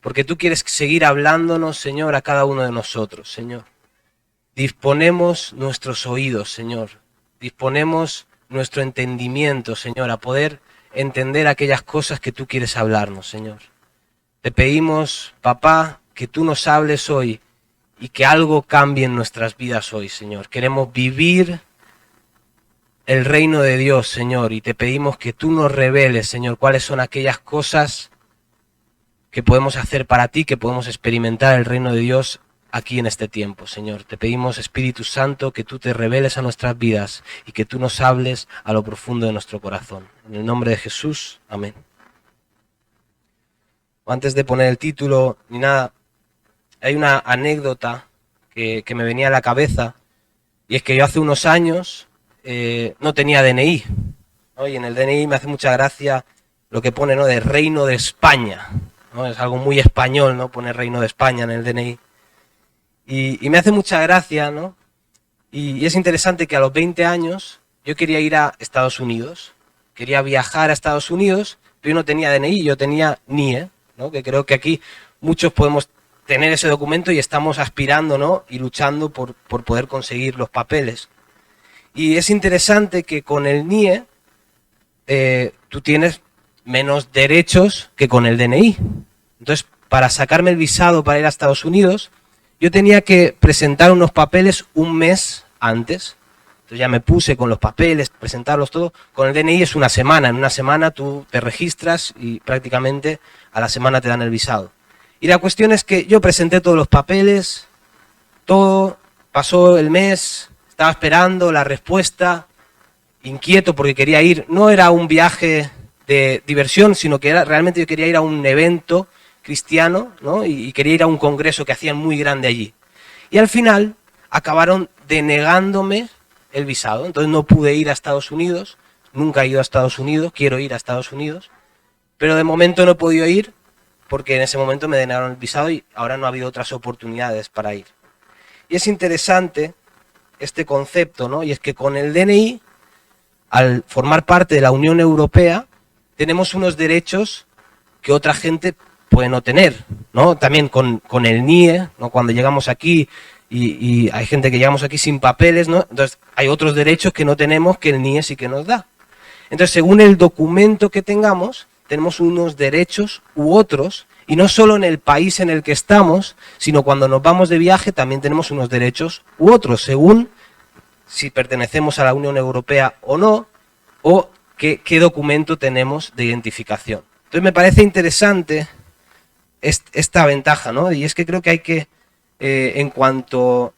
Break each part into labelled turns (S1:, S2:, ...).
S1: porque tú quieres seguir hablándonos, Señor, a cada uno de nosotros, Señor. Disponemos nuestros oídos, Señor. Disponemos nuestro entendimiento, Señor, a poder entender aquellas cosas que tú quieres hablarnos, Señor. Te pedimos, papá, que tú nos hables hoy y que algo cambie en nuestras vidas hoy, Señor. Queremos vivir el reino de Dios, Señor, y te pedimos que tú nos reveles, Señor, cuáles son aquellas cosas que podemos hacer para ti, que podemos experimentar el reino de Dios aquí en este tiempo, Señor. Te pedimos, Espíritu Santo, que tú te reveles a nuestras vidas y que tú nos hables a lo profundo de nuestro corazón. En el nombre de Jesús, amén. Antes de poner el título ni nada, hay una anécdota que me venía a la cabeza, y es que yo hace unos años no tenía DNI, ¿no? Y en el DNI me hace mucha gracia lo que pone, ¿no?, de Reino de España, ¿no? Es algo muy español, ¿no?, poner Reino de España en el DNI. Y me hace mucha gracia, ¿no? Y es interesante que a los 20 años yo quería ir a Estados Unidos, quería viajar a Estados Unidos, pero yo no tenía DNI, yo tenía NIE, ¿no? Que creo que aquí muchos podemos tener ese documento y estamos aspirando, ¿no?, y luchando por poder conseguir los papeles. Y es interesante que con el NIE tú tienes menos derechos que con el DNI. Entonces, para sacarme el visado para ir a Estados Unidos, yo tenía que presentar unos papeles un mes antes. Entonces ya me puse con los papeles, presentarlos todo. Con el DNI es una semana. En una semana tú te registras y prácticamente a la semana te dan el visado. Y la cuestión es que yo presenté todos los papeles, todo, pasó el mes, estaba esperando la respuesta, inquieto porque quería ir. No era un viaje de diversión, sino que realmente yo quería ir a un evento cristiano, ¿no? Y quería ir a un congreso que hacían muy grande allí. Y al final acabaron denegándome el visado, entonces no pude ir a Estados Unidos, nunca he ido a Estados Unidos, quiero ir a Estados Unidos, pero de momento no he podido ir porque en ese momento me denegaron el visado y ahora no ha habido otras oportunidades para ir. Y es interesante este concepto, ¿no? Y es que con el DNI, al formar parte de la Unión Europea, tenemos unos derechos que otra gente puede no tener, ¿no? También con el NIE, ¿no? Cuando llegamos aquí y hay gente que llegamos aquí sin papeles, ¿no? Entonces hay otros derechos que no tenemos que el NIE sí que nos da. Entonces, según el documento que tengamos, tenemos unos derechos u otros, y no solo en el país en el que estamos, sino cuando nos vamos de viaje también tenemos unos derechos u otros, según si pertenecemos a la Unión Europea o no, o qué documento tenemos de identificación. Entonces me parece interesante esta ventaja, ¿no? Y es que creo que hay que, en cuanto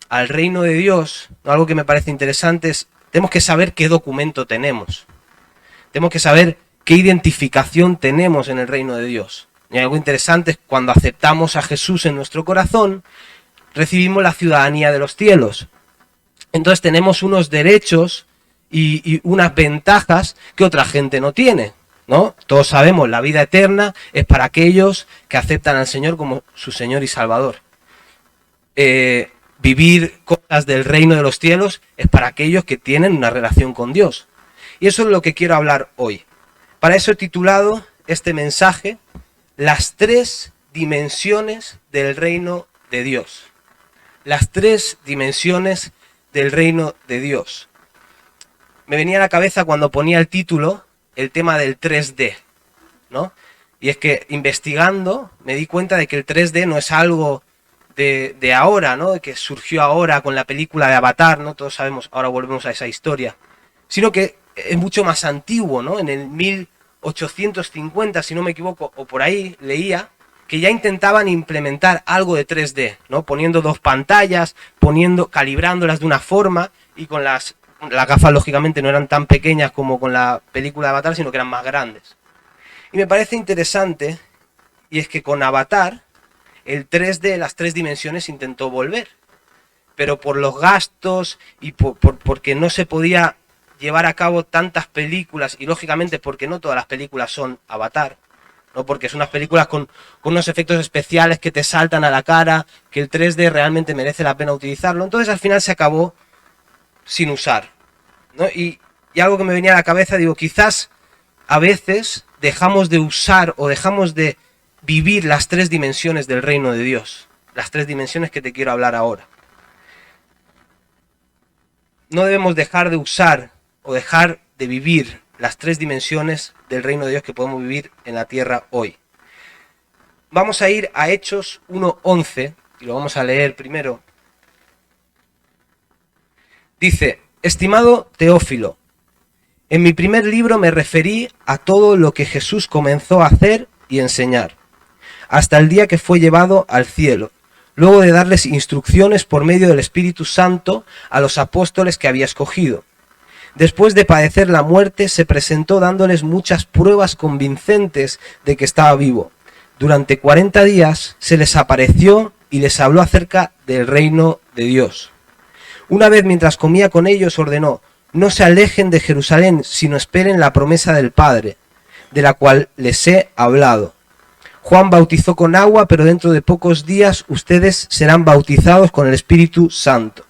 S1: al reino de Dios, ¿no?, algo que me parece interesante es, tenemos que saber qué documento tenemos. Tenemos que saber qué identificación tenemos en el reino de Dios. Y algo interesante es cuando aceptamos a Jesús en nuestro corazón, recibimos la ciudadanía de los cielos. Entonces tenemos unos derechos y unas ventajas que otra gente no tiene, ¿no? Todos sabemos, la vida eterna es para aquellos que aceptan al Señor como su Señor y Salvador. Vivir cosas del reino de los cielos es para aquellos que tienen una relación con Dios. Y eso es lo que quiero hablar hoy. Para eso he titulado este mensaje, Las 3 dimensiones del reino de Dios. Las 3 dimensiones del reino de Dios. Me venía a la cabeza cuando ponía el título el tema del 3D, ¿no? Y es que investigando me di cuenta de que el 3D no es algo de ahora, ¿no?, que surgió ahora con la película de Avatar, ¿no? Todos sabemos, ahora volvemos a esa historia, sino que es mucho más antiguo, ¿no? En el 1850, si no me equivoco, o por ahí leía, que ya intentaban implementar algo de 3D, ¿no? Poniendo 2 pantallas, calibrándolas de una forma, y con las gafas lógicamente no eran tan pequeñas como con la película de Avatar, sino que eran más grandes. Y me parece interesante, y es que con Avatar, el 3D, las 3 dimensiones, intentó volver. Pero por los gastos y porque no se podía llevar a cabo tantas películas, y lógicamente porque no todas las películas son Avatar, ¿no? Porque son unas películas con unos efectos especiales que te saltan a la cara, que el 3D realmente merece la pena utilizarlo. Entonces al final se acabó sin usar, ¿no? Y algo que me venía a la cabeza, digo, quizás a veces dejamos de usar o dejamos de vivir las tres dimensiones del reino de Dios. Las tres dimensiones que te quiero hablar ahora. No debemos dejar de usar o dejar de vivir las tres dimensiones del reino de Dios que podemos vivir en la tierra hoy. Vamos a ir a Hechos 1:11 y lo vamos a leer primero. Dice: estimado Teófilo, en mi primer libro me referí a todo lo que Jesús comenzó a hacer y enseñar, hasta el día que fue llevado al cielo, luego de darles instrucciones por medio del Espíritu Santo a los apóstoles que había escogido. Después de padecer la muerte, se presentó dándoles muchas pruebas convincentes de que estaba vivo. Durante 40 días se les apareció y les habló acerca del reino de Dios. Una vez mientras comía con ellos ordenó: no se alejen de Jerusalén, sino esperen la promesa del Padre, de la cual les he hablado. Juan bautizó con agua, pero dentro de pocos días ustedes serán bautizados con el Espíritu Santo.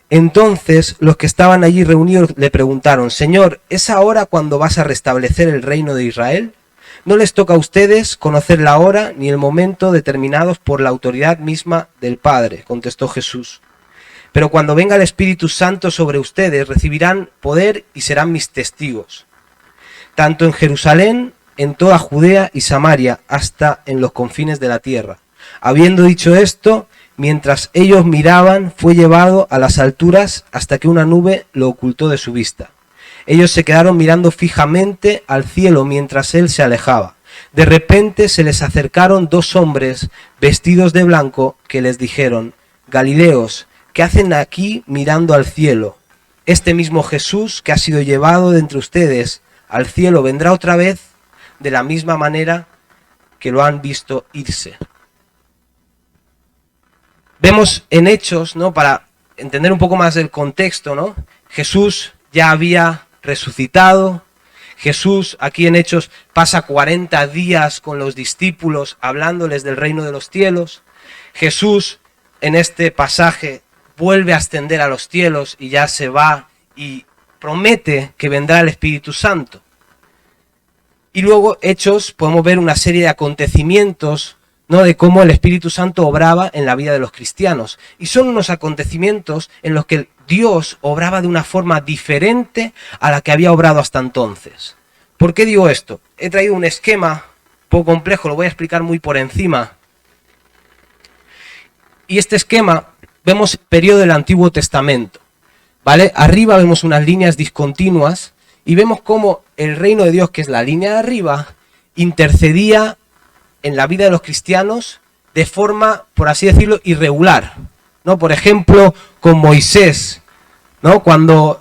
S1: Entonces los que estaban allí reunidos le preguntaron: Señor, ¿es ahora cuando vas a restablecer el reino de Israel? No les toca a ustedes conocer la hora ni el momento determinados por la autoridad misma del Padre, contestó Jesús. Pero cuando venga el Espíritu Santo sobre ustedes, recibirán poder y serán mis testigos, tanto en Jerusalén, en toda Judea y Samaria, hasta en los confines de la tierra. Habiendo dicho esto, mientras ellos miraban, fue llevado a las alturas hasta que una nube lo ocultó de su vista. Ellos se quedaron mirando fijamente al cielo mientras él se alejaba. De repente se les acercaron dos hombres vestidos de blanco que les dijeron: Galileos, ¿qué hacen aquí mirando al cielo? Este mismo Jesús que ha sido llevado de entre ustedes al cielo vendrá otra vez de la misma manera que lo han visto irse. Vemos en Hechos, ¿no?, para entender un poco más el contexto, ¿no? Jesús ya había resucitado. Jesús aquí en Hechos pasa 40 días con los discípulos hablándoles del reino de los cielos. Jesús en este pasaje vuelve a ascender a los cielos y ya se va y promete que vendrá el Espíritu Santo. Y luego Hechos podemos ver una serie de acontecimientos, ¿no?, de cómo el Espíritu Santo obraba en la vida de los cristianos. Y son unos acontecimientos en los que Dios obraba de una forma diferente a la que había obrado hasta entonces. ¿Por qué digo esto? He traído un esquema un poco complejo, lo voy a explicar muy por encima. Y este esquema, vemos el periodo del Antiguo Testamento, ¿vale? Arriba vemos unas líneas discontinuas y vemos cómo el reino de Dios, que es la línea de arriba, intercedía en la vida de los cristianos de forma, por así decirlo, irregular, ¿no? Por ejemplo, con Moisés, ¿no? Cuando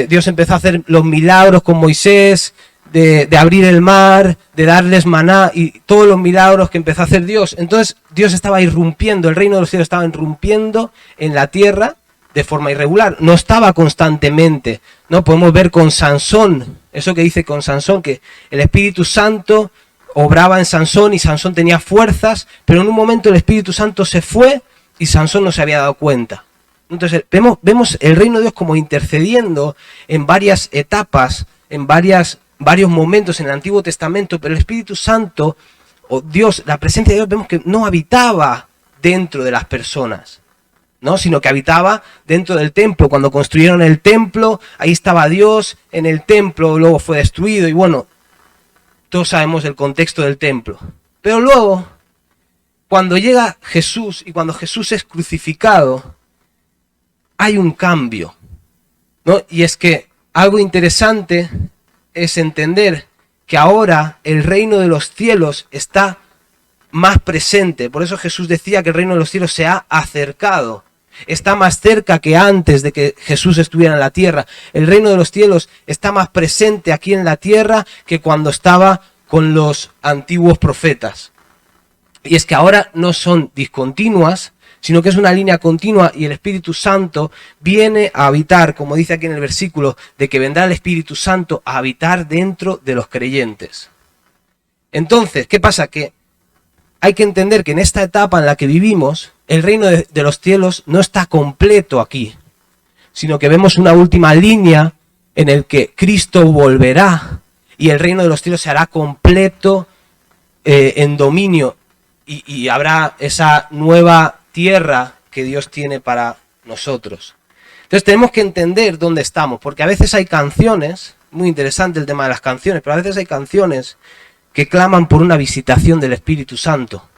S1: Dios empezó a hacer los milagros con Moisés, de abrir el mar, de darles maná y todos los milagros que empezó a hacer Dios. Entonces Dios estaba irrumpiendo, el reino de los cielos estaba irrumpiendo en la tierra de forma irregular, no estaba constantemente, ¿no? Podemos ver con Sansón, eso que dice con Sansón, que el Espíritu Santo obraba en Sansón y Sansón tenía fuerzas, pero en un momento el Espíritu Santo se fue y Sansón no se había dado cuenta. Entonces vemos el reino de Dios como intercediendo en varias etapas, en varios momentos en el Antiguo Testamento, pero el Espíritu Santo, o Dios, la presencia de Dios, vemos que no habitaba dentro de las personas, ¿no?, sino que habitaba dentro del templo. Cuando construyeron el templo, ahí estaba Dios en el templo, luego fue destruido y bueno, todos sabemos el contexto del templo. Pero luego, cuando llega Jesús y cuando Jesús es crucificado, hay un cambio, ¿no? Y es que algo interesante es entender que ahora el reino de los cielos está más presente. Por eso Jesús decía que el reino de los cielos se ha acercado. Está más cerca que antes de que Jesús estuviera en la tierra. El reino de los cielos está más presente aquí en la tierra que cuando estaba con los antiguos profetas. Y es que ahora no son discontinuas, sino que es una línea continua y el Espíritu Santo viene a habitar, como dice aquí en el versículo, de que vendrá el Espíritu Santo a habitar dentro de los creyentes. Entonces, ¿qué pasa? Que hay que entender que en esta etapa en la que vivimos, el reino de los cielos no está completo aquí, sino que vemos una última línea en el que Cristo volverá y el reino de los cielos se hará completo en dominio y habrá esa nueva tierra que Dios tiene para nosotros. Entonces tenemos que entender dónde estamos, porque a veces hay canciones, muy interesante el tema de las canciones, pero a veces hay canciones que claman por una visitación del Espíritu Santo.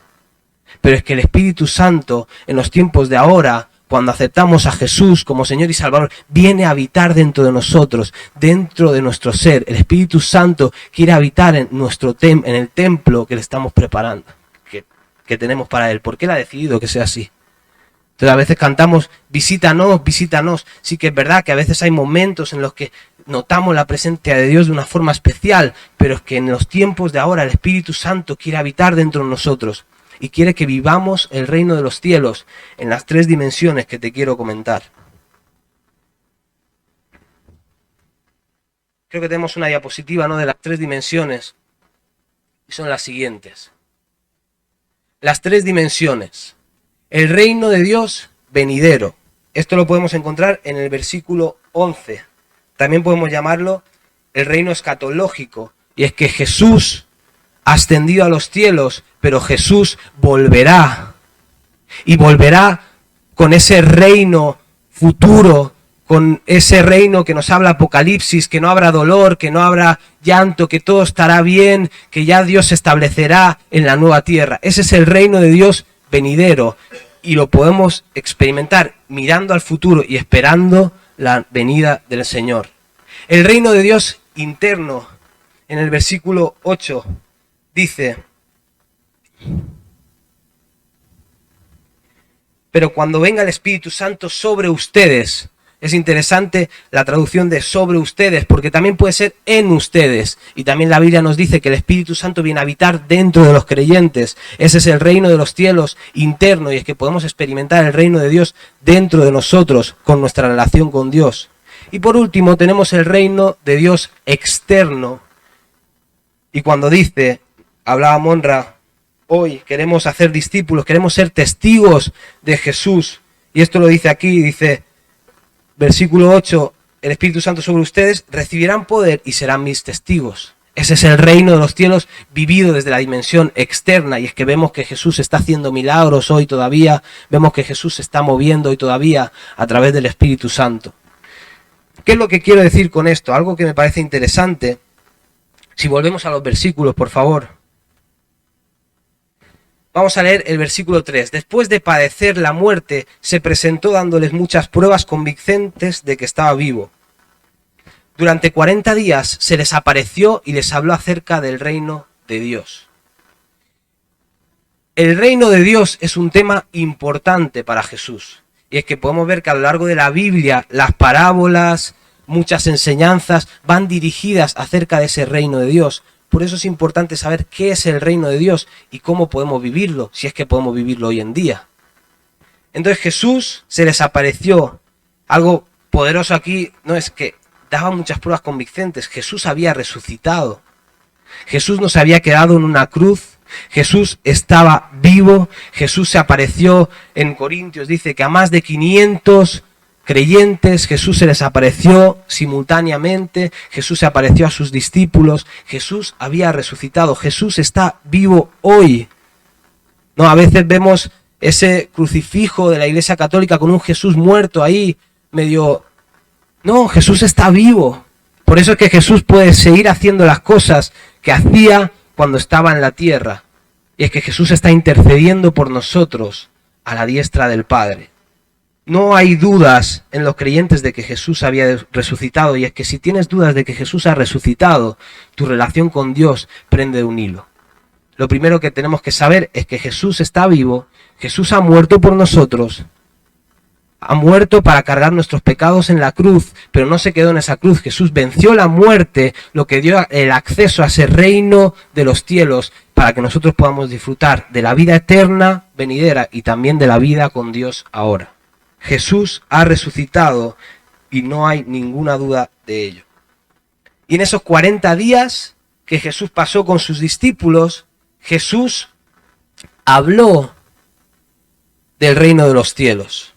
S1: Pero es que el Espíritu Santo, en los tiempos de ahora, cuando aceptamos a Jesús como Señor y Salvador, viene a habitar dentro de nosotros, dentro de nuestro ser. El Espíritu Santo quiere habitar en en el templo que le estamos preparando, que tenemos para Él. ¿Por qué Él ha decidido que sea así? Entonces a veces cantamos, visítanos, visítanos. Sí que es verdad que a veces hay momentos en los que notamos la presencia de Dios de una forma especial, pero es que en los tiempos de ahora el Espíritu Santo quiere habitar dentro de nosotros y quiere que vivamos el reino de los cielos en las 3 dimensiones que te quiero comentar. Creo que tenemos una diapositiva, ¿no?, de las 3 dimensiones y son las siguientes. Las 3 dimensiones. El reino de Dios venidero. Esto lo podemos encontrar en el versículo 11. También podemos llamarlo el reino escatológico. Y es que Jesús ha ascendido a los cielos, pero Jesús volverá. Y volverá con ese reino futuro, con ese reino que nos habla Apocalipsis, que no habrá dolor, que no habrá llanto, que todo estará bien, que ya Dios se establecerá en la nueva tierra. Ese es el reino de Dios venidero y lo podemos experimentar mirando al futuro y esperando la venida del Señor. El reino de Dios interno, en el versículo 8, dice: pero cuando venga el Espíritu Santo sobre ustedes. Es interesante la traducción de sobre ustedes, porque también puede ser en ustedes. Y también la Biblia nos dice que el Espíritu Santo viene a habitar dentro de los creyentes. Ese es el reino de los cielos interno, y es que podemos experimentar el reino de Dios dentro de nosotros, con nuestra relación con Dios. Y por último tenemos el reino de Dios externo. Y cuando dice, hablaba Monra, hoy queremos hacer discípulos, queremos ser testigos de Jesús. Y esto lo dice aquí, dice... Versículo 8, el Espíritu Santo sobre ustedes, recibirán poder y serán mis testigos. Ese es el reino de los cielos vivido desde la dimensión externa, y es que vemos que Jesús está haciendo milagros hoy todavía, vemos que Jesús se está moviendo hoy todavía a través del Espíritu Santo. ¿Qué es lo que quiero decir con esto? Algo que me parece interesante. Si volvemos a los versículos, por favor. Vamos a leer el versículo 3. Después de padecer la muerte, se presentó dándoles muchas pruebas convincentes de que estaba vivo. Durante 40 días se les apareció y les habló acerca del reino de Dios. El reino de Dios es un tema importante para Jesús. Y es que podemos ver que a lo largo de la Biblia, las parábolas, muchas enseñanzas van dirigidas acerca de ese reino de Dios. Por eso es importante saber qué es el reino de Dios y cómo podemos vivirlo, si es que podemos vivirlo hoy en día. Entonces Jesús se les apareció. Algo poderoso aquí no es que daba muchas pruebas convincentes. Jesús había resucitado. Jesús no se había quedado en una cruz. Jesús estaba vivo. Jesús se apareció en Corintios. Dice que a más de 500 creyentes, Jesús se les apareció simultáneamente, Jesús se apareció a sus discípulos, Jesús había resucitado, Jesús está vivo hoy. No, a veces vemos ese crucifijo de la Iglesia Católica con un Jesús muerto ahí, medio... No, Jesús está vivo. Por eso es que Jesús puede seguir haciendo las cosas que hacía cuando estaba en la tierra. Y es que Jesús está intercediendo por nosotros a la diestra del Padre. No hay dudas en los creyentes de que Jesús había resucitado, y es que si tienes dudas de que Jesús ha resucitado, tu relación con Dios prende un hilo. Lo primero que tenemos que saber es que Jesús está vivo, Jesús ha muerto por nosotros, ha muerto para cargar nuestros pecados en la cruz, pero no se quedó en esa cruz. Jesús venció la muerte, lo que dio el acceso a ese reino de los cielos, para que nosotros podamos disfrutar de la vida eterna venidera y también de la vida con Dios ahora. Jesús ha resucitado y no hay ninguna duda de ello. Y en esos 40 días que Jesús pasó con sus discípulos, Jesús habló del reino de los cielos.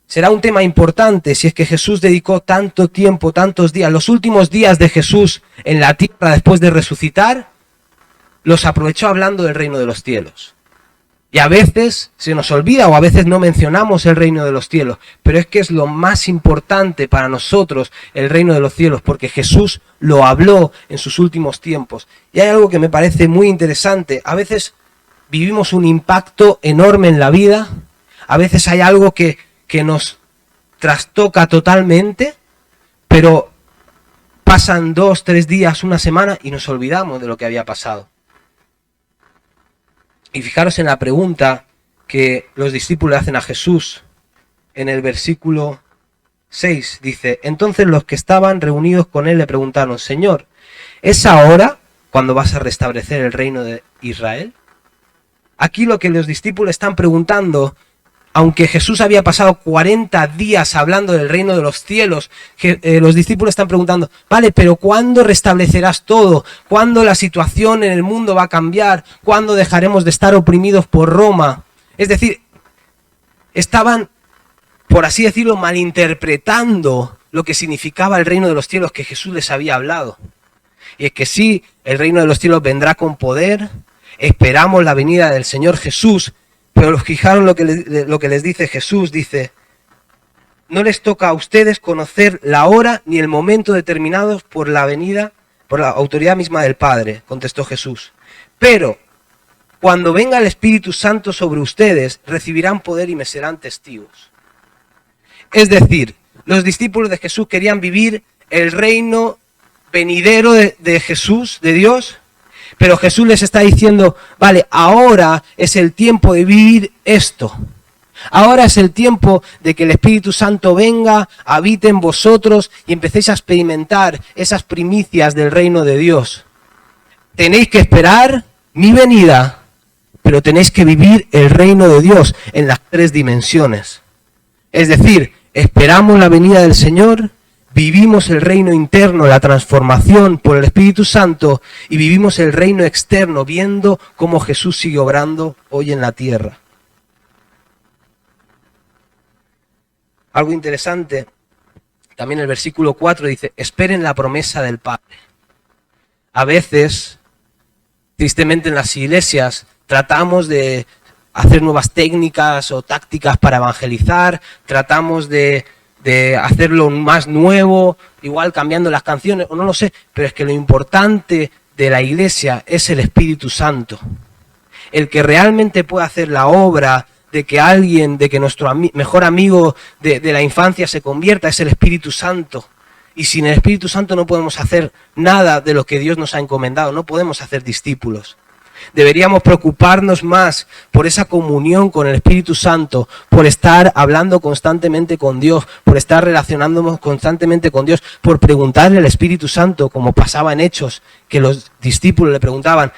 S1: Será un tema importante si es que Jesús dedicó tanto tiempo, tantos días, los últimos días de Jesús en la tierra después de resucitar, los aprovechó hablando del reino de los cielos. Y a veces se nos olvida o a veces no mencionamos el reino de los cielos, pero es que es lo más importante para nosotros el reino de los cielos, porque Jesús lo habló en sus últimos tiempos. Y hay algo que me parece muy interesante. A veces vivimos un impacto enorme en la vida, a veces hay algo que nos trastoca totalmente, pero pasan 2, 3 días, una semana y nos olvidamos de lo que había pasado. Y fijaros en la pregunta que los discípulos hacen a Jesús en el versículo 6. Dice, entonces los que estaban reunidos con él le preguntaron, Señor, ¿es ahora cuando vas a restablecer el reino de Israel? Aquí lo que los discípulos están preguntando, aunque Jesús había pasado 40 días hablando del reino de los cielos, los discípulos están preguntando, vale, pero ¿cuándo restablecerás todo? ¿Cuándo la situación en el mundo va a cambiar? ¿Cuándo dejaremos de estar oprimidos por Roma? Es decir, estaban, por así decirlo, malinterpretando lo que significaba el reino de los cielos que Jesús les había hablado. Y es que sí, el reino de los cielos vendrá con poder, esperamos la venida del Señor Jesús, pero fijaron lo que les dice Jesús, dice, no les toca a ustedes conocer la hora ni el momento determinados por la venida, por la autoridad misma del Padre, contestó Jesús. Pero cuando venga el Espíritu Santo sobre ustedes, recibirán poder y me serán testigos. Es decir, los discípulos de Jesús querían vivir el reino venidero de Jesús, de Dios, pero Jesús les está diciendo, vale, ahora es el tiempo de vivir esto. Ahora es el tiempo de que el Espíritu Santo venga, habite en vosotros y empecéis a experimentar esas primicias del reino de Dios. Tenéis que esperar mi venida, pero tenéis que vivir el reino de Dios en las 3 dimensiones. Es decir, esperamos la venida del Señor, vivimos el reino interno, la transformación por el Espíritu Santo y vivimos el reino externo viendo cómo Jesús sigue obrando hoy en la tierra. Algo interesante, también el versículo 4 dice, esperen la promesa del Padre. A veces, tristemente en las iglesias, tratamos de hacer nuevas técnicas o tácticas para evangelizar, tratamos de hacerlo más nuevo, igual cambiando las canciones, o no lo sé, pero es que lo importante de la iglesia es el Espíritu Santo. El que realmente puede hacer la obra de que alguien, de que nuestro mejor amigo de la infancia se convierta, es el Espíritu Santo. Y sin el Espíritu Santo no podemos hacer nada de lo que Dios nos ha encomendado, no podemos hacer discípulos. Deberíamos preocuparnos más por esa comunión con el Espíritu Santo, por estar hablando constantemente con Dios, por estar relacionándonos constantemente con Dios, por preguntarle al Espíritu Santo, como pasaba en Hechos, que los discípulos le preguntaban,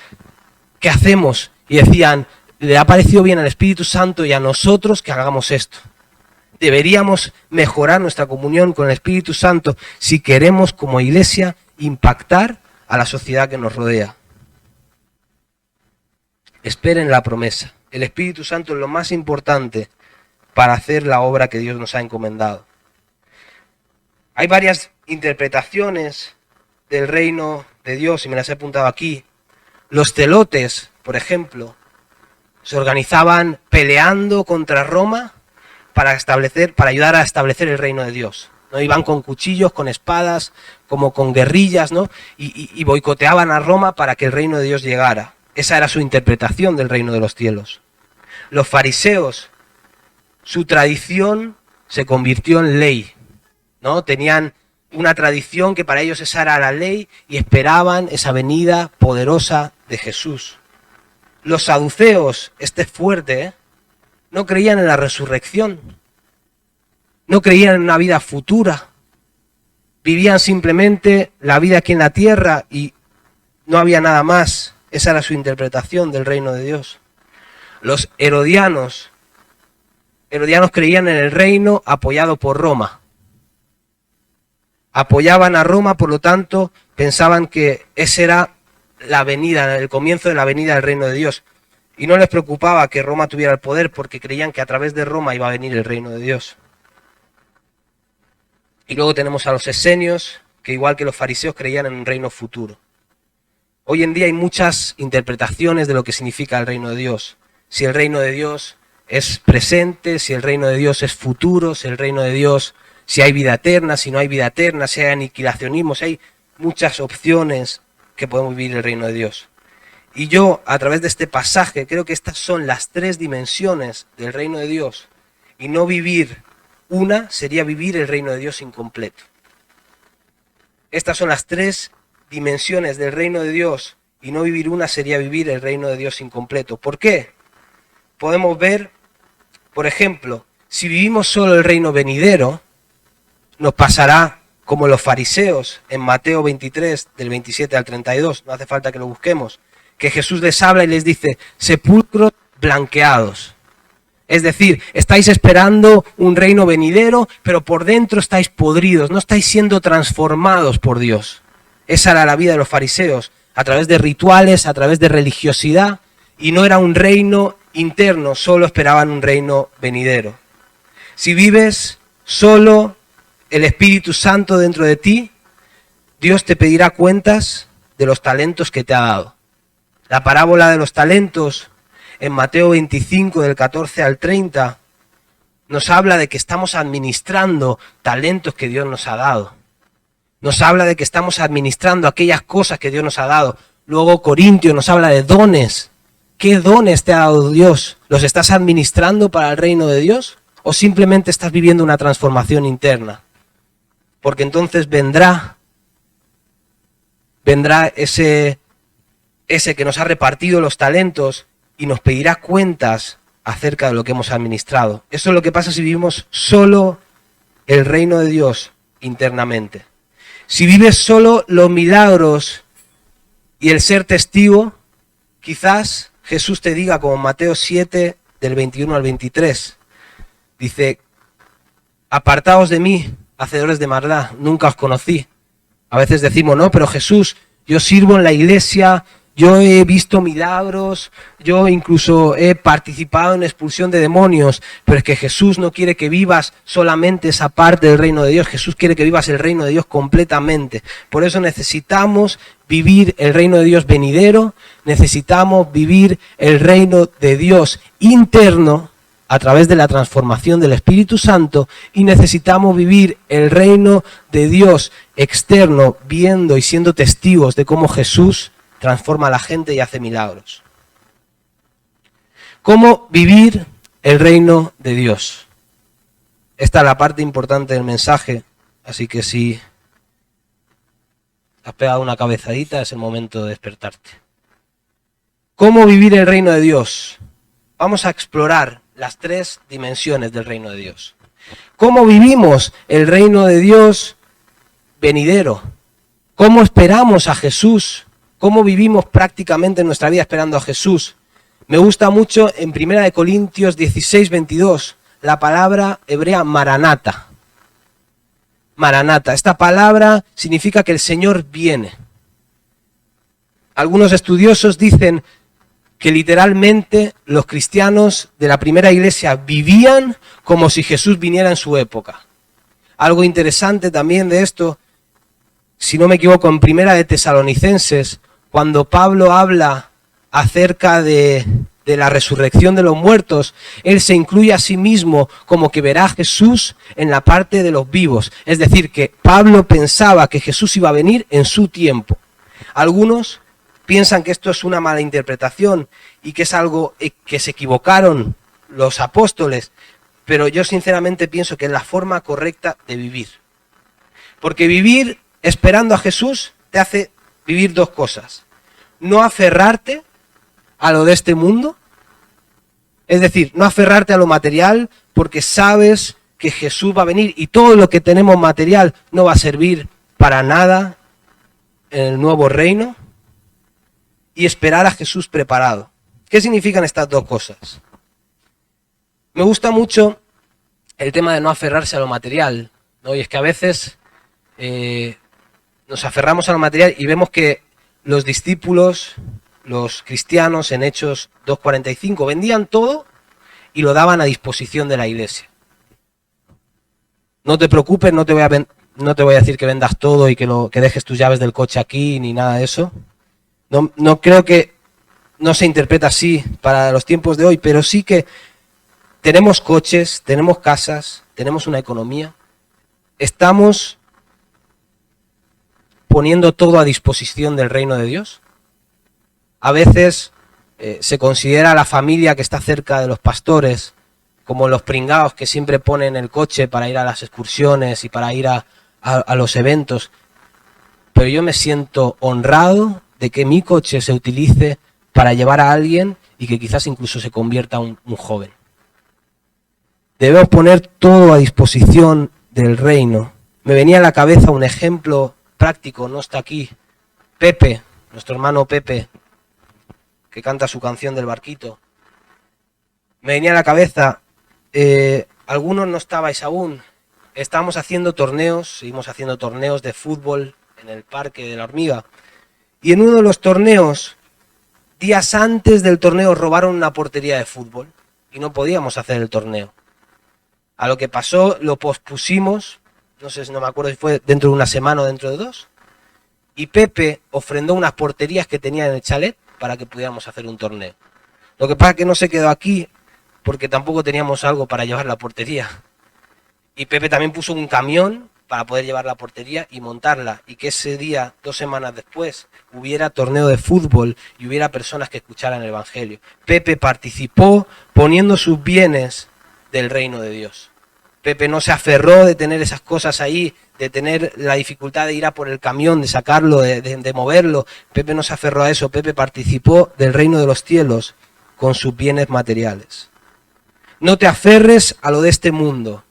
S1: ¿qué hacemos? Y decían, le ha parecido bien al Espíritu Santo y a nosotros que hagamos esto. Deberíamos mejorar nuestra comunión con el Espíritu Santo si queremos como iglesia impactar a la sociedad que nos rodea. Esperen la promesa. El Espíritu Santo es lo más importante para hacer la obra que Dios nos ha encomendado. Hay varias interpretaciones del reino de Dios y me las he apuntado aquí. Los celotes, por ejemplo, se organizaban peleando contra Roma para ayudar a establecer el reino de Dios. ¿No? Iban con cuchillos, con espadas, como con guerrillas, ¿no? y boicoteaban a Roma para que el reino de Dios llegara. Esa era su interpretación del reino de los cielos. Los fariseos, su tradición se convirtió en ley, ¿no? Tenían una tradición que para ellos esa era la ley y esperaban esa venida poderosa de Jesús. Los saduceos, este es fuerte, no creían en la resurrección, no creían en una vida futura, vivían simplemente la vida aquí en la tierra y no había nada más. Esa era su interpretación del reino de Dios. Los herodianos creían en el reino apoyado por Roma. Apoyaban a Roma, por lo tanto, pensaban que esa era la venida, el comienzo de la venida del reino de Dios. Y no les preocupaba que Roma tuviera el poder porque creían que a través de Roma iba a venir el reino de Dios. Y luego tenemos a los esenios, que igual que los fariseos creían en un reino futuro. Hoy en día hay muchas interpretaciones de lo que significa el reino de Dios. Si el reino de Dios es presente, si el reino de Dios es futuro, si el reino de Dios, si hay vida eterna, si no hay vida eterna, si hay aniquilacionismo, si hay muchas opciones que podemos vivir el reino de Dios. Y yo, a través de este pasaje, creo que estas son las 3 dimensiones del reino de Dios. Y no vivir una sería vivir el reino de Dios incompleto. Estas son las 3 dimensiones del reino de Dios, y no vivir una sería vivir el reino de Dios incompleto. ¿Por qué? Podemos ver, por ejemplo, si vivimos solo el reino venidero, nos pasará como los fariseos en Mateo 23, del 27 al 32, no hace falta que lo busquemos, que Jesús les habla y les dice, sepulcros blanqueados. Es decir, estáis esperando un reino venidero, pero por dentro estáis podridos, no estáis siendo transformados por Dios. Esa era la vida de los fariseos, a través de rituales, a través de religiosidad, y no era un reino interno, solo esperaban un reino venidero. Si vives solo el Espíritu Santo dentro de ti, Dios te pedirá cuentas de los talentos que te ha dado. La parábola de los talentos en Mateo 25, del 14 al 30, nos habla de que estamos administrando talentos que Dios nos ha dado. Nos habla de que estamos administrando aquellas cosas que Dios nos ha dado. Luego Corintios nos habla de dones. ¿Qué dones te ha dado Dios? ¿Los estás administrando para el reino de Dios? ¿O simplemente estás viviendo una transformación interna? Porque entonces vendrá ese que nos ha repartido los talentos y nos pedirá cuentas acerca de lo que hemos administrado. Eso es lo que pasa si vivimos solo el reino de Dios internamente. Si vives solo los milagros y el ser testigo, quizás Jesús te diga, como en Mateo 7, del 21 al 23, dice, apartaos de mí, hacedores de maldad, nunca os conocí. A veces decimos, no, pero Jesús, yo sirvo en la iglesia, yo he visto milagros, yo incluso he participado en expulsión de demonios, pero es que Jesús no quiere que vivas solamente esa parte del reino de Dios, Jesús quiere que vivas el reino de Dios completamente. Por eso necesitamos vivir el reino de Dios venidero, necesitamos vivir el reino de Dios interno a través de la transformación del Espíritu Santo, y necesitamos vivir el reino de Dios externo, viendo y siendo testigos de cómo Jesús transforma a la gente y hace milagros. ¿Cómo vivir el reino de Dios? Esta es la parte importante del mensaje, así que si has pegado una cabezadita es el momento de despertarte. ¿Cómo vivir el reino de Dios? Vamos a explorar las 3 dimensiones del reino de Dios. ¿Cómo vivimos el reino de Dios venidero? ¿Cómo esperamos a Jesús? ¿Cómo vivimos prácticamente en nuestra vida esperando a Jesús? Me gusta mucho en 1 Corintios 16, 22, la palabra hebrea maranata. Maranata, esta palabra significa que el Señor viene. Algunos estudiosos dicen que literalmente los cristianos de la primera iglesia vivían como si Jesús viniera en su época. Algo interesante también de esto, si no me equivoco, en Primera de Tesalonicenses, cuando Pablo habla acerca de la resurrección de los muertos, él se incluye a sí mismo como que verá a Jesús en la parte de los vivos. Es decir, que Pablo pensaba que Jesús iba a venir en su tiempo. Algunos piensan que esto es una mala interpretación y que es algo que se equivocaron los apóstoles, pero yo sinceramente pienso que es la forma correcta de vivir. Porque vivir esperando a Jesús te hace vivir 2 cosas. No aferrarte a lo de este mundo, es decir, no aferrarte a lo material porque sabes que Jesús va a venir y todo lo que tenemos material no va a servir para nada en el nuevo reino, y esperar a Jesús preparado. ¿Qué significan estas 2 cosas? Me gusta mucho el tema de no aferrarse a lo material, ¿no? Y es que a veces nos aferramos a lo material y vemos que los discípulos, los cristianos en Hechos 2:45 vendían todo y lo daban a disposición de la iglesia. No te preocupes, no te voy a decir que vendas todo y que dejes tus llaves del coche aquí ni nada de eso. No creo que no se interpreta así para los tiempos de hoy, pero sí que tenemos coches, tenemos casas, tenemos una economía. ¿Estamos poniendo todo a disposición del reino de Dios? A veces se considera la familia que está cerca de los pastores como los pringaos que siempre ponen el coche para ir a las excursiones y para ir a los eventos. Pero yo me siento honrado de que mi coche se utilice para llevar a alguien y que quizás incluso se convierta un joven. Debemos poner todo a disposición del reino. Me venía a la cabeza un ejemplo práctico, no está aquí. Pepe, nuestro hermano Pepe, que canta su canción del barquito. Me venía a la cabeza, algunos no estabais aún, estábamos haciendo torneos, seguimos haciendo torneos de fútbol en el Parque de la Hormiga. Y en uno de los torneos, días antes del torneo, robaron una portería de fútbol y no podíamos hacer el torneo. A lo que pasó, lo pospusimos, no me acuerdo si fue dentro de una semana o dentro de 2, y Pepe ofrendó unas porterías que tenía en el chalet para que pudiéramos hacer un torneo. Lo que pasa es que no se quedó aquí porque tampoco teníamos algo para llevar la portería. Y Pepe también puso un camión para poder llevar la portería y montarla, y que ese día, 2 semanas después, hubiera torneo de fútbol y hubiera personas que escucharan el Evangelio. Pepe participó poniendo sus bienes del reino de Dios. Pepe no se aferró de tener esas cosas ahí, de tener la dificultad de ir a por el camión, de sacarlo, de moverlo. Pepe no se aferró a eso. Pepe participó del reino de los cielos con sus bienes materiales. No te aferres a lo de este mundo.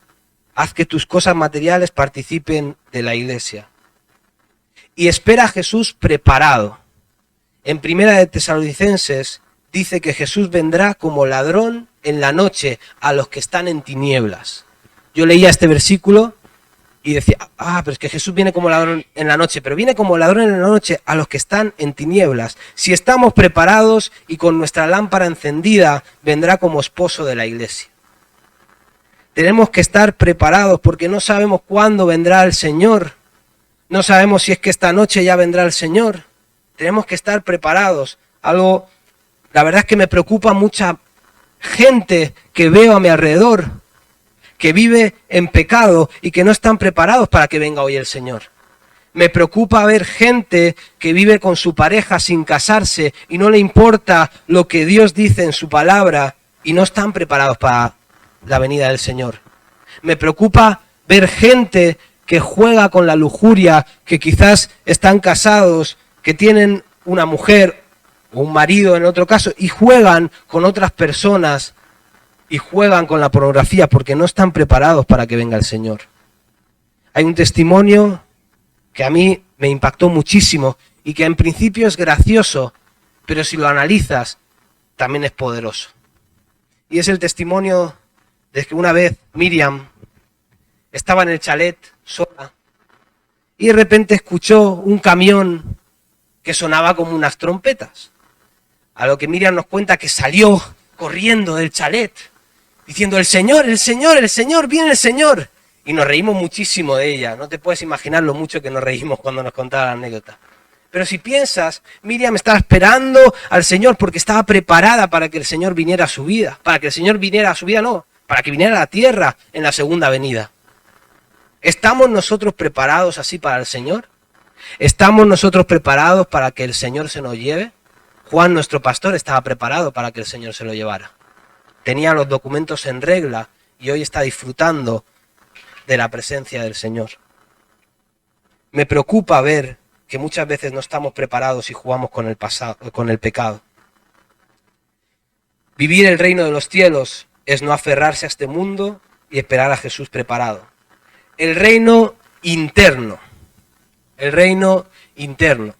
S1: Haz que tus cosas materiales participen de la iglesia. Y espera a Jesús preparado. En Primera de Tesalonicenses dice que Jesús vendrá como ladrón en la noche a los que están en tinieblas. Yo leía este versículo y decía, pero es que Jesús viene como ladrón en la noche, pero viene como ladrón en la noche a los que están en tinieblas. Si estamos preparados y con nuestra lámpara encendida, vendrá como esposo de la iglesia. Tenemos que estar preparados porque no sabemos cuándo vendrá el Señor. No sabemos si es que esta noche ya vendrá el Señor. Tenemos que estar preparados. La verdad es que me preocupa mucha gente que veo a mi alrededor, que vive en pecado y que no están preparados para que venga hoy el Señor. Me preocupa ver gente que vive con su pareja sin casarse y no le importa lo que Dios dice en su palabra y no están preparados para la venida del Señor. Me preocupa ver gente que juega con la lujuria, que quizás están casados, que tienen una mujer o un marido en otro caso y juegan con otras personas y juegan con la pornografía porque no están preparados para que venga el Señor. Hay un testimonio que a mí me impactó muchísimo y que en principio es gracioso, pero si lo analizas también es poderoso. Y es el testimonio de que una vez Miriam estaba en el chalet sola y de repente escuchó un camión que sonaba como unas trompetas. A lo que Miriam nos cuenta que salió corriendo del chalet diciendo, el Señor, el Señor, el Señor, viene el Señor. Y nos reímos muchísimo de ella. No te puedes imaginar lo mucho que nos reímos cuando nos contaba la anécdota. Pero si piensas, Miriam estaba esperando al Señor porque estaba preparada para que el Señor viniera a su vida. Para que el Señor viniera a su vida, no. Para que viniera a la tierra en la segunda venida. ¿Estamos nosotros preparados así para el Señor? ¿Estamos nosotros preparados para que el Señor se nos lleve? Juan, nuestro pastor, estaba preparado para que el Señor se lo llevara. Tenía los documentos en regla y hoy está disfrutando de la presencia del Señor. Me preocupa ver que muchas veces no estamos preparados y jugamos con el pecado. Vivir el reino de los cielos es no aferrarse a este mundo y esperar a Jesús preparado. El reino interno. El reino interno.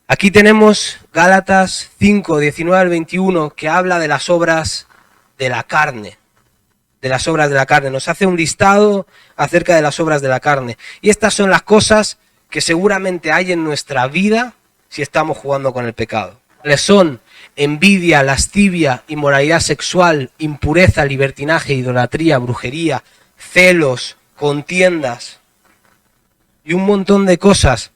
S1: Aquí tenemos Gálatas 5, 19 al 21, que habla de las obras de la carne. De las obras de la carne. Nos hace un listado acerca de las obras de la carne. Y estas son las cosas que seguramente hay en nuestra vida si estamos jugando con el pecado. ¿Cuáles son? Envidia, lascivia, inmoralidad sexual, impureza, libertinaje, idolatría, brujería, celos, contiendas y un montón de cosas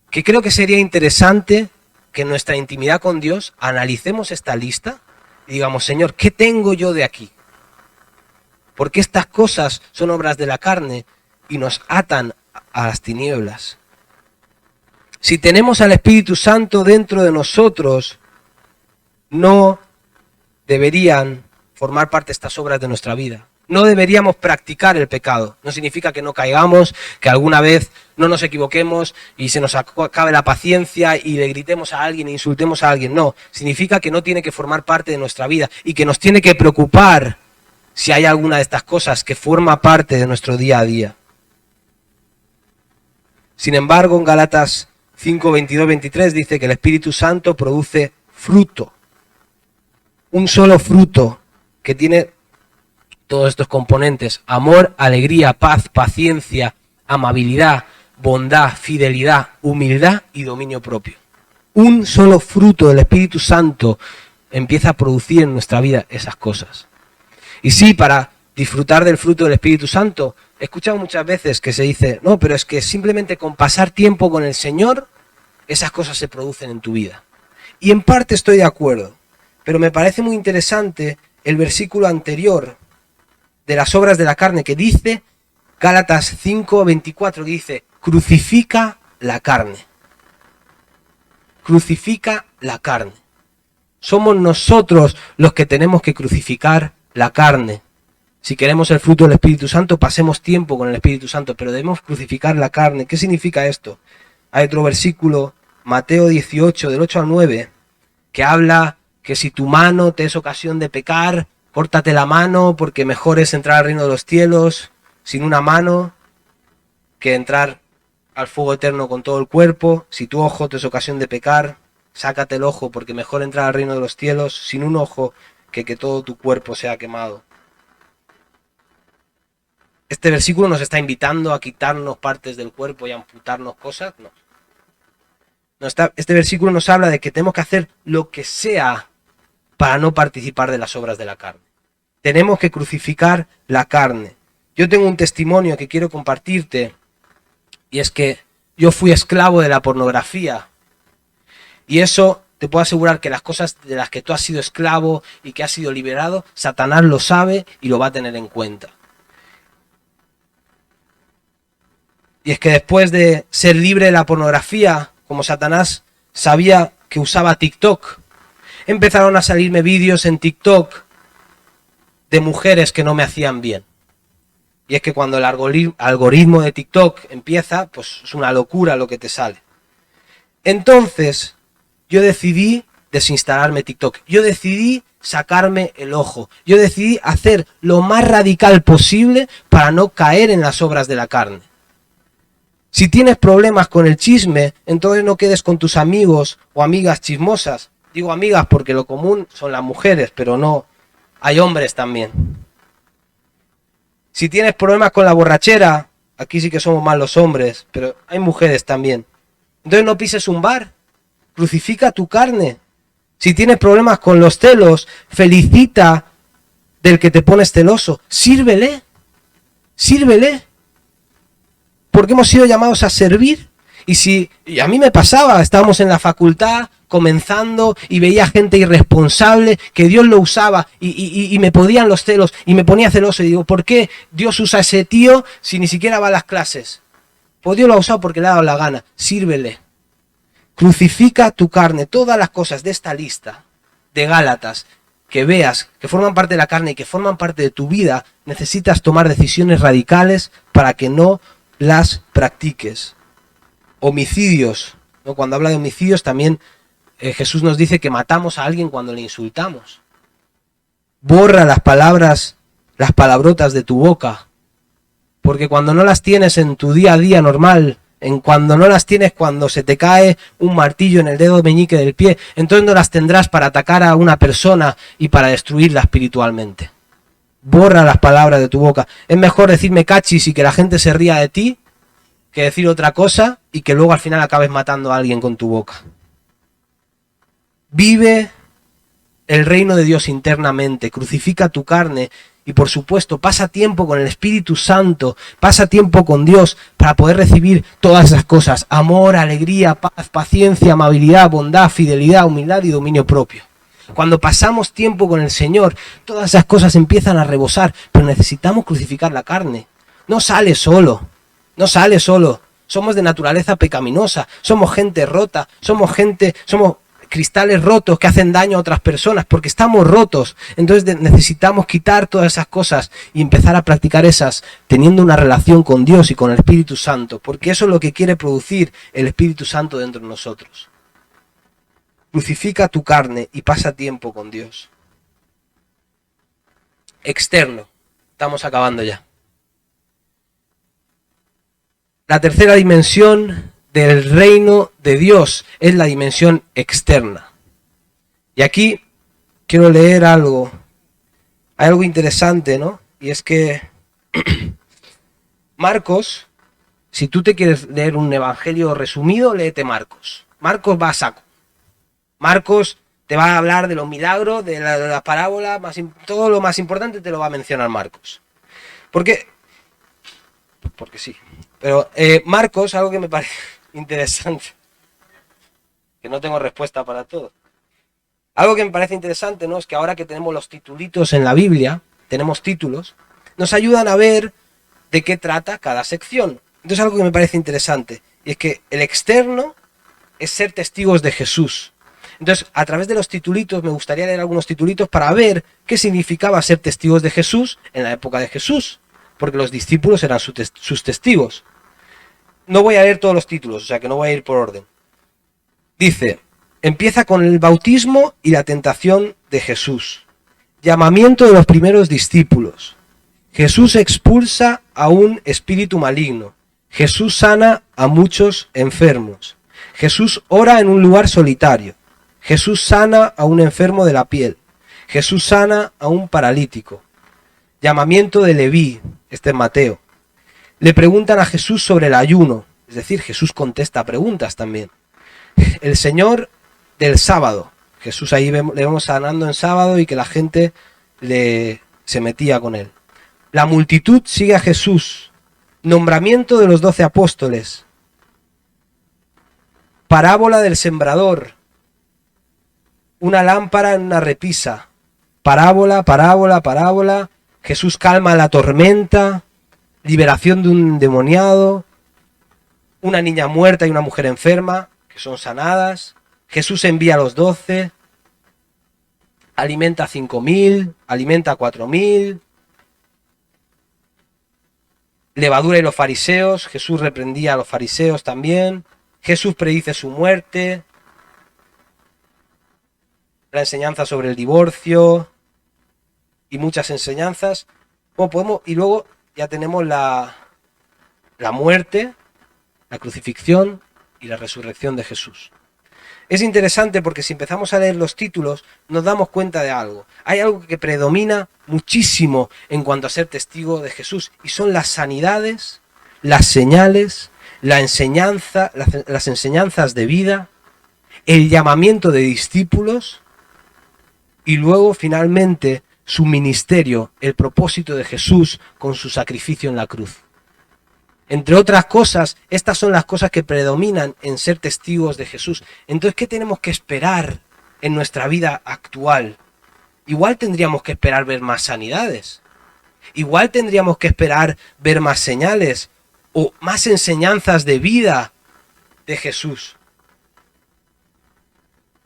S1: que creo que sería interesante que en nuestra intimidad con Dios analicemos esta lista y digamos, Señor, ¿qué tengo yo de aquí? Porque estas cosas son obras de la carne y nos atan a las tinieblas. Si tenemos al Espíritu Santo dentro de nosotros, no deberían formar parte de estas obras de nuestra vida. No deberíamos practicar el pecado. No significa que no caigamos, que alguna vez no nos equivoquemos y se nos acabe la paciencia y le gritemos a alguien e insultemos a alguien. No, significa que no tiene que formar parte de nuestra vida y que nos tiene que preocupar si hay alguna de estas cosas que forma parte de nuestro día a día. Sin embargo, en Gálatas 5, 22, 23 dice que el Espíritu Santo produce fruto. Un solo fruto que tiene todos estos componentes: amor, alegría, paz, paciencia, amabilidad, bondad, fidelidad, humildad y dominio propio. Un solo fruto del Espíritu Santo empieza a producir en nuestra vida esas cosas. Y sí, para disfrutar del fruto del Espíritu Santo, he escuchado muchas veces que se dice, no, pero es que simplemente con pasar tiempo con el Señor, esas cosas se producen en tu vida. Y en parte estoy de acuerdo, pero me parece muy interesante el versículo anterior de las obras de la carne que dice, Gálatas 5, 24, que dice, crucifica la carne. Crucifica la carne. Somos nosotros los que tenemos que crucificar la carne. Si queremos el fruto del Espíritu Santo, pasemos tiempo con el Espíritu Santo, pero debemos crucificar la carne. ¿Qué significa esto? Hay otro versículo, Mateo 18, del 8 al 9, que habla que si tu mano te es ocasión de pecar, córtate la mano, porque mejor es entrar al reino de los cielos sin una mano que entrar al fuego eterno con todo el cuerpo. Si tu ojo te es ocasión de pecar, sácate el ojo, porque mejor entrar al reino de los cielos sin un ojo que todo tu cuerpo sea quemado. ¿Este versículo nos está invitando a quitarnos partes del cuerpo y a amputarnos cosas? No. Este versículo nos habla de que tenemos que hacer lo que sea para no participar de las obras de la carne. Tenemos que crucificar la carne. Yo tengo un testimonio que quiero compartirte, y es que yo fui esclavo de la pornografía. Y eso, te puedo asegurar que las cosas de las que tú has sido esclavo y que has sido liberado, Satanás lo sabe y lo va a tener en cuenta. Y es que después de ser libre de la pornografía, como Satanás sabía que usaba TikTok, empezaron a salirme vídeos en TikTok de mujeres que no me hacían bien. Y es que cuando el algoritmo de TikTok empieza, pues es una locura lo que te sale. Entonces, yo decidí desinstalarme TikTok. Yo decidí sacarme el ojo. Yo decidí hacer lo más radical posible para no caer en las obras de la carne. Si tienes problemas con el chisme, entonces no quedes con tus amigos o amigas chismosas. Digo amigas porque lo común son las mujeres, pero no, hay hombres también. Si tienes problemas con la borrachera, aquí sí que somos más los hombres, pero hay mujeres también. Entonces no pises un bar, crucifica tu carne. Si tienes problemas con los celos, felicita del que te pones celoso, sírvele, sírvele. Porque hemos sido llamados a servir. Y a mí me pasaba, estábamos en la facultad comenzando y veía gente irresponsable que Dios lo usaba y me podían los celos y me ponía celoso y digo, ¿por qué Dios usa a ese tío si ni siquiera va a las clases? Pues Dios lo ha usado porque le ha dado la gana, sírvele. Crucifica tu carne. Todas las cosas de esta lista de Gálatas que veas que forman parte de la carne y que forman parte de tu vida, necesitas tomar decisiones radicales para que no las practiques. Homicidios, ¿no? Cuando habla de homicidios también Jesús nos dice que matamos a alguien cuando le insultamos. Borra las palabras, las palabrotas de tu boca, porque cuando no las tienes en tu día a día normal, cuando no las tienes cuando se te cae un martillo en el dedo meñique del pie, entonces no las tendrás para atacar a una persona y para destruirla espiritualmente. Borra las palabras de tu boca. Es mejor decirme cachis y que la gente se ría de ti que decir otra cosa y que luego al final acabes matando a alguien con tu boca. Vive el reino de Dios internamente, crucifica tu carne y por supuesto pasa tiempo con el Espíritu Santo, pasa tiempo con Dios para poder recibir todas esas cosas: amor, alegría, paz, paciencia, amabilidad, bondad, fidelidad, humildad y dominio propio. Cuando pasamos tiempo con el Señor, todas esas cosas empiezan a rebosar, pero necesitamos crucificar la carne. No sale solo, no sale solo. Somos de naturaleza pecaminosa, somos gente rota, somos cristales rotos que hacen daño a otras personas porque estamos rotos. Entonces necesitamos quitar todas esas cosas y empezar a practicar esas teniendo una relación con Dios y con el Espíritu Santo, porque eso es lo que quiere producir el Espíritu Santo dentro de nosotros. Crucifica tu carne y pasa tiempo con Dios. Externo. Estamos acabando ya. La tercera dimensión del reino de Dios es la dimensión externa. Y aquí quiero leer algo. Hay algo interesante, ¿no? Y es que Marcos, si tú te quieres leer un evangelio resumido, léete Marcos. Marcos va a saco. Marcos te va a hablar de los milagros, de la parábola, todo lo más importante te lo va a mencionar Marcos. Porque sí. Pero Marcos, algo que me parece interesante, que no tengo respuesta para todo. Algo que me parece interesante, ¿no? Es que ahora que tenemos los titulitos en la Biblia, tenemos títulos, nos ayudan a ver de qué trata cada sección. Entonces algo que me parece interesante, y es que el externo es ser testigos de Jesús. Entonces, a través de los titulitos, me gustaría leer algunos titulitos para ver qué significaba ser testigos de Jesús en la época de Jesús, porque los discípulos eran sus testigos. No voy a leer todos los títulos, o sea que no voy a ir por orden. Dice, empieza con el bautismo y la tentación de Jesús. Llamamiento de los primeros discípulos. Jesús expulsa a un espíritu maligno. Jesús sana a muchos enfermos. Jesús ora en un lugar solitario. Jesús sana a un enfermo de la piel. Jesús sana a un paralítico. Llamamiento de Leví, este es Mateo. Le preguntan a Jesús sobre el ayuno, es decir, Jesús contesta preguntas también. El Señor del sábado. Jesús ahí le vemos sanando en sábado y que la gente se metía con él. La multitud sigue a Jesús. Nombramiento de los 12 apóstoles. Parábola del sembrador. Una lámpara en una repisa. Parábola, parábola, parábola. Jesús calma la tormenta. Liberación de un endemoniado. Una niña muerta y una mujer enferma que son sanadas. Jesús envía a los 12. Alimenta a 5.000. Alimenta a 4.000. Levadura y los fariseos. Jesús reprendía a los fariseos también. Jesús predice su muerte. La enseñanza sobre el divorcio. Y muchas enseñanzas. Y luego ya tenemos la muerte, la crucifixión y la resurrección de Jesús. Es interesante porque si empezamos a leer los títulos nos damos cuenta de algo. Hay algo que predomina muchísimo en cuanto a ser testigo de Jesús y son las sanidades, las señales, la enseñanza, las enseñanzas de vida, el llamamiento de discípulos y luego finalmente su ministerio, el propósito de Jesús con su sacrificio en la cruz. Entre otras cosas, estas son las cosas que predominan en ser testigos de Jesús. Entonces, ¿qué tenemos que esperar en nuestra vida actual? Igual tendríamos que esperar ver más sanidades. Igual tendríamos que esperar ver más señales o más enseñanzas de vida de Jesús.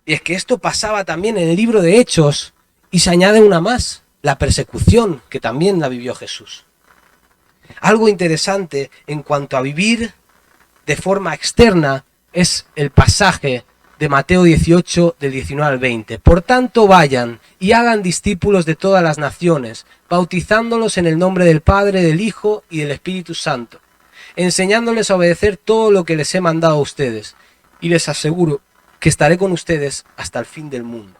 S1: Y es que esto pasaba también en el libro de Hechos y se añade una más, la persecución, que también la vivió Jesús. Algo interesante en cuanto a vivir de forma externa es el pasaje de Mateo 18, del 19 al 20. Por tanto, vayan y hagan discípulos de todas las naciones, bautizándolos en el nombre del Padre, del Hijo y del Espíritu Santo, enseñándoles a obedecer todo lo que les he mandado a ustedes. Y les aseguro que estaré con ustedes hasta el fin del mundo.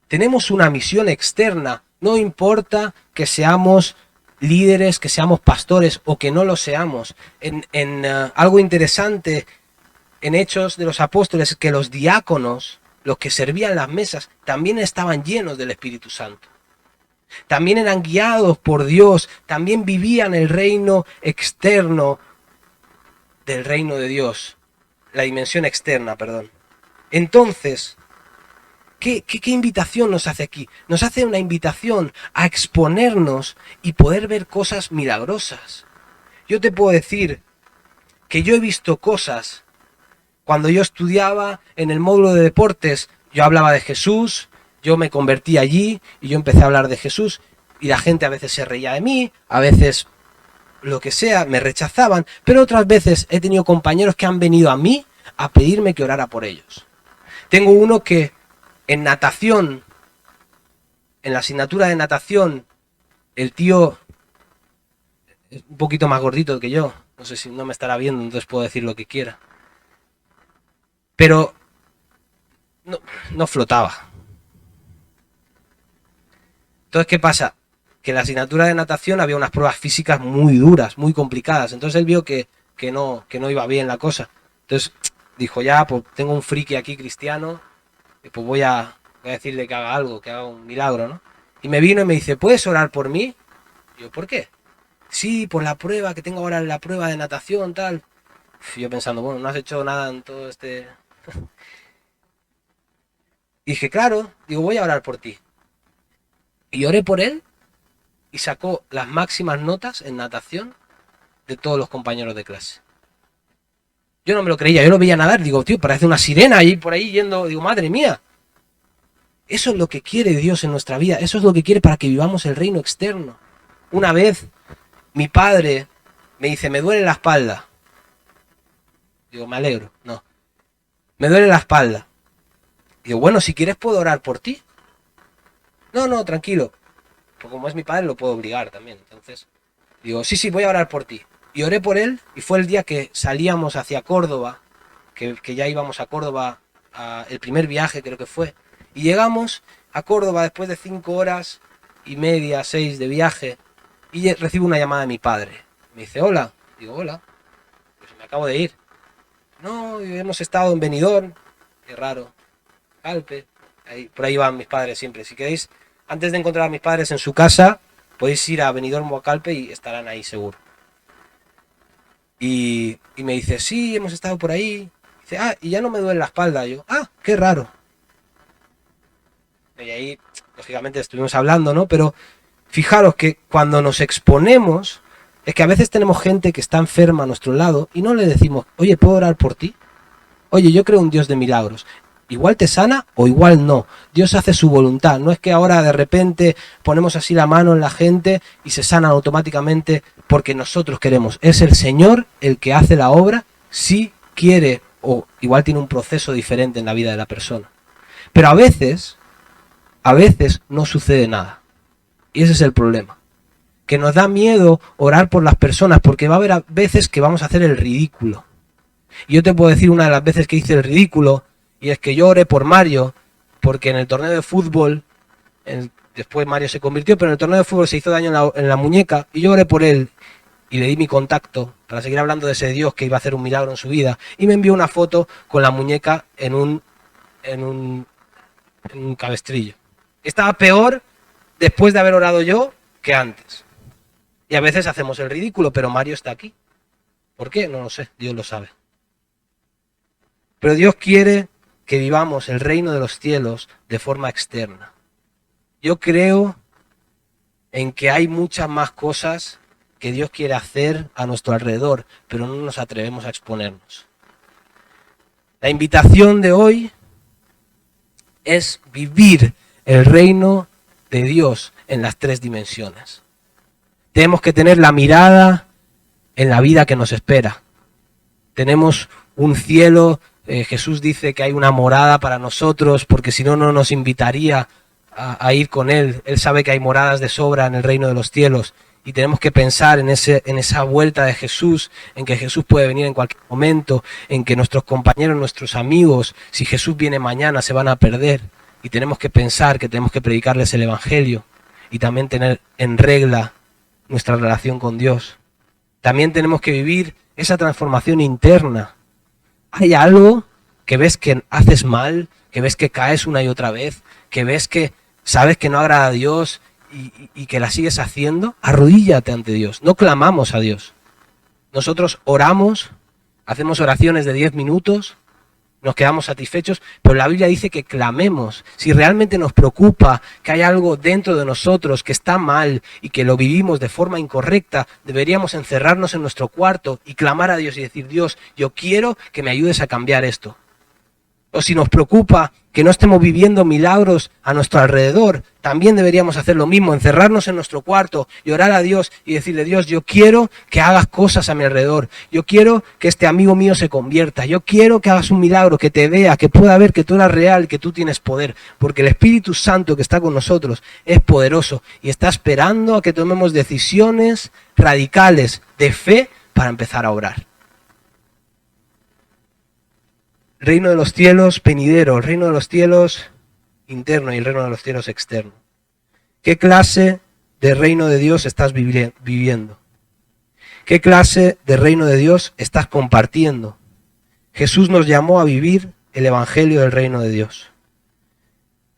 S1: Tenemos una misión externa, no importa que seamos líderes, que seamos pastores o que no lo seamos. Algo interesante en Hechos de los Apóstoles es que los diáconos los que servían las mesas, también estaban llenos del Espíritu Santo. También eran guiados por Dios, también vivían el reino externo del reino de Dios, la dimensión externa, perdón. Entonces, ¿qué invitación nos hace aquí? Nos hace una invitación a exponernos y poder ver cosas milagrosas. Yo te puedo decir que yo he visto cosas. Cuando yo estudiaba en el módulo de deportes, yo hablaba de Jesús, yo me convertí allí y yo empecé a hablar de Jesús y la gente a veces se reía de mí, a veces lo que sea, me rechazaban, pero otras veces he tenido compañeros que han venido a mí a pedirme que orara por ellos. Tengo uno que en natación, en la asignatura de natación, el tío es un poquito más gordito que yo, no sé si no me estará viendo, entonces puedo decir lo que quiera. Pero no flotaba. Entonces, ¿qué pasa? Que en la asignatura de natación había unas pruebas físicas muy duras, muy complicadas. Entonces él vio que no iba bien la cosa. Entonces dijo, ya, pues tengo un friki aquí cristiano, y pues voy a decirle que haga algo, que haga un milagro, ¿no? Y me vino y me dice, ¿puedes orar por mí? Y yo, ¿por qué? Sí, por la prueba que tengo ahora, la prueba de natación, tal. Y yo pensando, bueno, no has hecho nada en todo este... Y dije, claro, digo, voy a orar por ti. Y oré por él y sacó las máximas notas en natación de todos los compañeros de clase. Yo no me lo creía, yo lo veía nadar, digo, tío, parece una sirena ahí por ahí yendo, digo, madre mía. Eso es lo que quiere Dios en nuestra vida, eso es lo que quiere para que vivamos el reino externo. Una vez, mi padre me dice, me duele la espalda. Digo, me alegro, no. Me duele la espalda. Digo, bueno, si quieres puedo orar por ti. No, tranquilo. Porque como es mi padre lo puedo obligar también. Entonces, digo, sí, voy a orar por ti. Y oré por él y fue el día que salíamos hacia Córdoba, que ya íbamos a Córdoba, el primer viaje creo que fue. Y llegamos a Córdoba después de 5 horas y media, 6 de viaje, y recibo una llamada de mi padre. Me dice, hola. Digo, hola. Pues me acabo de ir. No, hemos estado en Benidorm. Qué raro. Calpe. Por ahí van mis padres siempre. Si queréis, antes de encontrar a mis padres en su casa, podéis ir a Benidorm o a Calpe y estarán ahí seguro. Y me dice, sí, hemos estado por ahí. Dice, y ya no me duele la espalda. Yo, qué raro. Y ahí, lógicamente, estuvimos hablando, ¿no? Pero fijaros que cuando nos exponemos, es que a veces tenemos gente que está enferma a nuestro lado y no le decimos, oye, ¿puedo orar por ti? Oye, yo creo en un Dios de milagros. Igual te sana o igual no. Dios hace su voluntad. No es que ahora de repente ponemos así la mano en la gente y se sanan automáticamente porque nosotros queremos. Es el Señor el que hace la obra si quiere, o igual tiene un proceso diferente en la vida de la persona. Pero a veces no sucede nada. Y ese es el problema. Que nos da miedo orar por las personas porque va a haber veces que vamos a hacer el ridículo. Y yo te puedo decir una de las veces que hice el ridículo, y es que yo oré por Mario, porque en el torneo de fútbol, después Mario se convirtió, pero en el torneo de fútbol se hizo daño en la muñeca, y yo oré por él, y le di mi contacto, para seguir hablando de ese Dios que iba a hacer un milagro en su vida, y me envió una foto con la muñeca en un cabestrillo. Estaba peor después de haber orado yo que antes. Y a veces hacemos el ridículo, pero Mario está aquí. ¿Por qué? No lo sé, Dios lo sabe. Pero Dios quiere que vivamos el reino de los cielos de forma externa. Yo creo en que hay muchas más cosas que Dios quiere hacer a nuestro alrededor, pero no nos atrevemos a exponernos. La invitación de hoy es vivir el reino de Dios en las 3 dimensiones. Tenemos que tener la mirada en la vida que nos espera. Tenemos un cielo, Jesús dice que hay una morada para nosotros, porque si no, no nos invitaría a ir con Él. Él sabe que hay moradas de sobra en el reino de los cielos y tenemos que pensar en esa vuelta de Jesús, en que Jesús puede venir en cualquier momento, en que nuestros compañeros, nuestros amigos, si Jesús viene mañana, se van a perder. Y tenemos que pensar que tenemos que predicarles el Evangelio y también tener en regla nuestra relación con Dios. También tenemos que vivir esa transformación interna. Hay algo que ves que haces mal, que ves que caes una y otra vez, que ves que sabes que no agrada a Dios y que la sigues haciendo, arrodíllate ante Dios. No clamamos a Dios. Nosotros oramos, hacemos oraciones de 10 minutos, nos quedamos satisfechos, pero la Biblia dice que clamemos. Si realmente nos preocupa que hay algo dentro de nosotros que está mal y que lo vivimos de forma incorrecta, deberíamos encerrarnos en nuestro cuarto y clamar a Dios y decir: Dios, yo quiero que me ayudes a cambiar esto. O si nos preocupa que no estemos viviendo milagros a nuestro alrededor, también deberíamos hacer lo mismo, encerrarnos en nuestro cuarto y orar a Dios y decirle: Dios, yo quiero que hagas cosas a mi alrededor, yo quiero que este amigo mío se convierta, yo quiero que hagas un milagro, que te vea, que pueda ver que tú eres real, que tú tienes poder, porque el Espíritu Santo que está con nosotros es poderoso y está esperando a que tomemos decisiones radicales de fe para empezar a orar. Reino de los cielos venidero, reino de los cielos interno y el reino de los cielos externo. ¿Qué clase de reino de Dios estás viviendo? ¿Qué clase de reino de Dios estás compartiendo? Jesús nos llamó a vivir el evangelio del reino de Dios.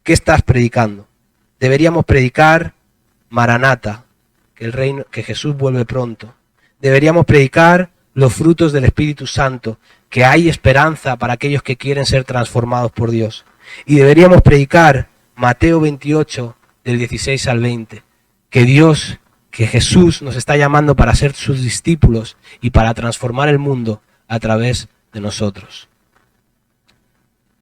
S1: ¿Qué estás predicando? Deberíamos predicar Maranata, que Jesús vuelve pronto. Deberíamos predicar los frutos del Espíritu Santo, que hay esperanza para aquellos que quieren ser transformados por Dios. Y deberíamos predicar Mateo 28, del 16 al 20, que Jesús nos está llamando para ser sus discípulos y para transformar el mundo a través de nosotros.